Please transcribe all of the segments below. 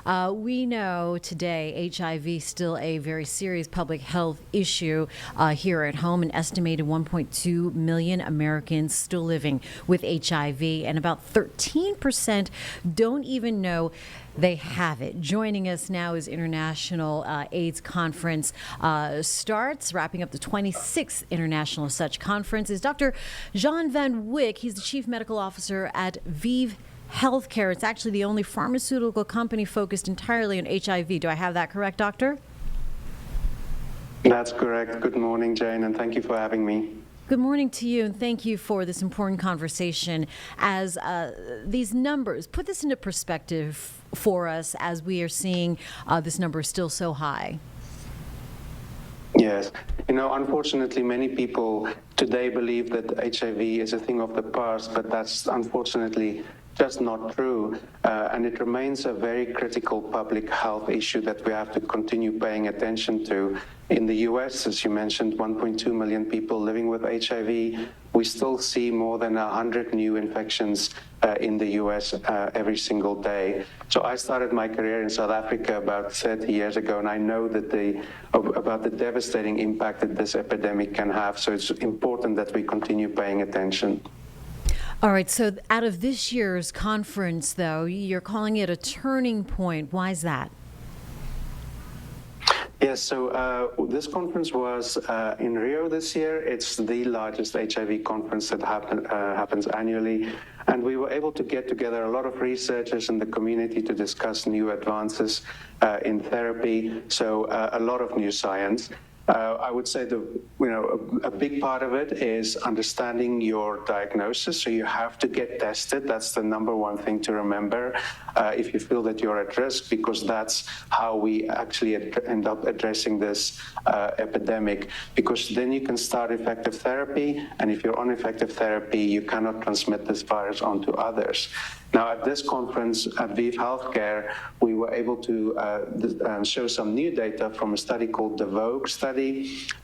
We know today HIV still a very serious public health issue here at home. An estimated 1.2 million Americans still living with HIV, and about 13% don't even know they have it. Joining us now as International AIDS Conference starts, wrapping up the 26th International Such Conference, is Dr. Jean Van Wyk. He's the Chief Medical Officer at ViiV Healthcare. It's actually the only pharmaceutical company focused entirely on HIV. Do I have that correct, Doctor? That's correct. Good morning, Jane, and thank you for having me. Good morning to you, and thank you for this important conversation. As these numbers, put this into perspective for us as we are seeing this number is still so high. Yes. Unfortunately, many people today believe that HIV is a thing of the past, but that's unfortunately just not true. And it remains a very critical public health issue that we have to continue paying attention to. In the US, as you mentioned, 1.2 million people living with HIV. We still see more than 100 new infections in the US every single day. So I started my career in South Africa about 30 years ago, and I know that about the devastating impact that this epidemic can have. So it's important that we continue paying attention. All right, so out of this year's conference, though, you're calling it a turning point. Why is that? Yes, so this conference was in Rio this year. It's the largest HIV conference that happens annually. And we were able to get together a lot of researchers in the community to discuss new advances in therapy, so a lot of new science. I would say a big part of it is understanding your diagnosis. So you have to get tested. That's the number one thing to remember if you feel that you're at risk, because that's how we actually end up addressing this epidemic, because then you can start effective therapy. And if you're on effective therapy, you cannot transmit this virus onto others. Now, at this conference at ViiV Healthcare, we were able to show some new data from a study called the VOGUE study.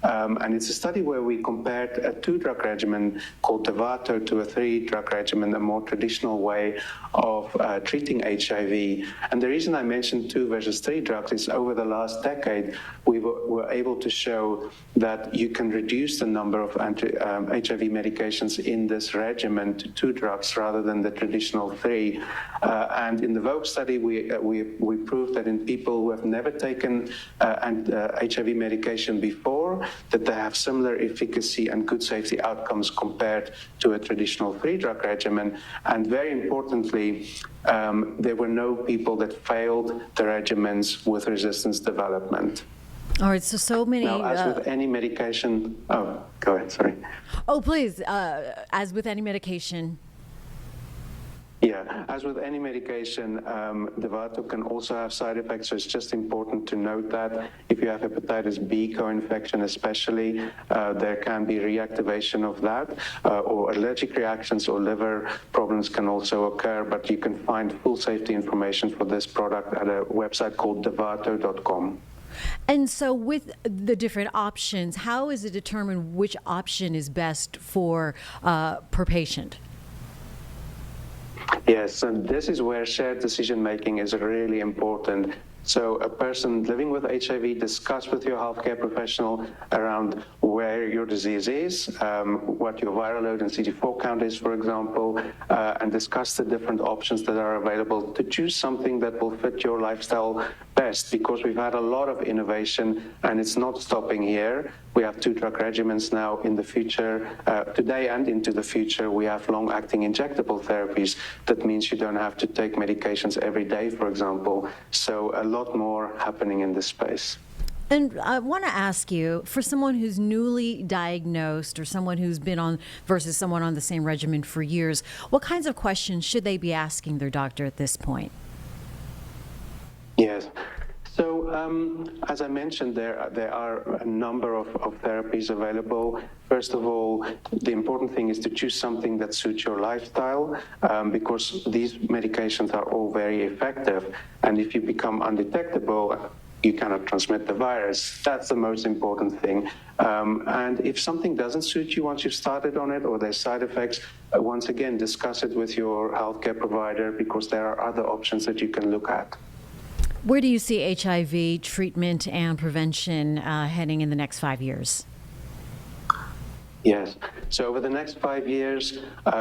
And it's a study where we compared a 2-drug regimen called Dovato to a 3-drug regimen, a more traditional way of treating HIV. And the reason I mentioned 2 versus 3 drugs is over the last decade, we were able to show that you can reduce the number of HIV medications in this regimen to 2 drugs rather than the traditional 3. And in the VOGUE study, we proved that in people who have never taken HIV medication before, that they have similar efficacy and good safety outcomes compared to a traditional 3-drug regimen. And very importantly, there were no people that failed the regimens with resistance development. All right, so many... Now, as with any medication... Oh, go ahead, sorry. Oh, please, as with any medication... Yeah, as with any medication, Dovato can also have side effects, so it's just important to note that if you have hepatitis B co-infection especially, there can be reactivation of that, or allergic reactions or liver problems can also occur, but you can find full safety information for this product at a website called dovato.com. And so with the different options, how is it determined which option is best for per patient? Yes, and this is where shared decision-making is really important. So a person living with HIV, discuss with your healthcare professional around where your disease is, what your viral load and CD4 count is, for example, and discuss the different options that are available to choose something that will fit your lifestyle best, because we've had a lot of innovation and it's not stopping here. We have 2-drug regimens now in the future. Today and into the future, we have long-acting injectable therapies. That means you don't have to take medications every day, for example. So a lot more happening in this space. And I want to ask you, for someone who's newly diagnosed or someone who's been on versus someone on the same regimen for years, what kinds of questions should they be asking their doctor at this point? Yes. So, as I mentioned, there are a number of therapies available. First of all, the important thing is to choose something that suits your lifestyle, because these medications are all very effective. And if you become undetectable, you cannot transmit the virus. That's the most important thing. And if something doesn't suit you once you've started on it, or there's side effects, once again, discuss it with your healthcare provider, because there are other options that you can look at. Where do you see HIV treatment and prevention heading in the next 5 years? Yes. So over the next 5 years,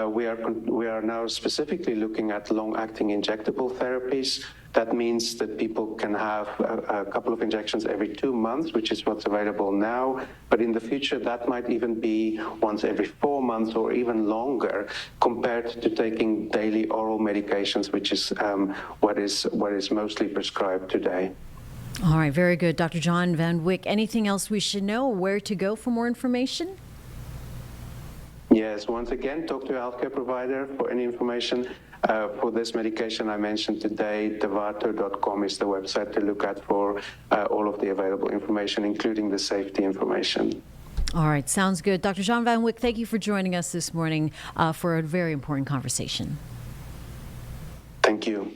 we are now specifically looking at long-acting injectable therapies. That means that people can have a couple of injections every 2 months, which is what's available now. But in the future, that might even be once every 4 months or even longer, compared to taking daily oral medications, which is what is mostly prescribed today. All right, very good. Dr. John Van Wyck, anything else we should know? Where to go for more information? Yes, once again, talk to a healthcare provider for any information. For this medication I mentioned today, devato.com is the website to look at for all of the available information, including the safety information. All right, sounds good. Dr. John Van Wyck, thank you for joining us this morning for a very important conversation. Thank you.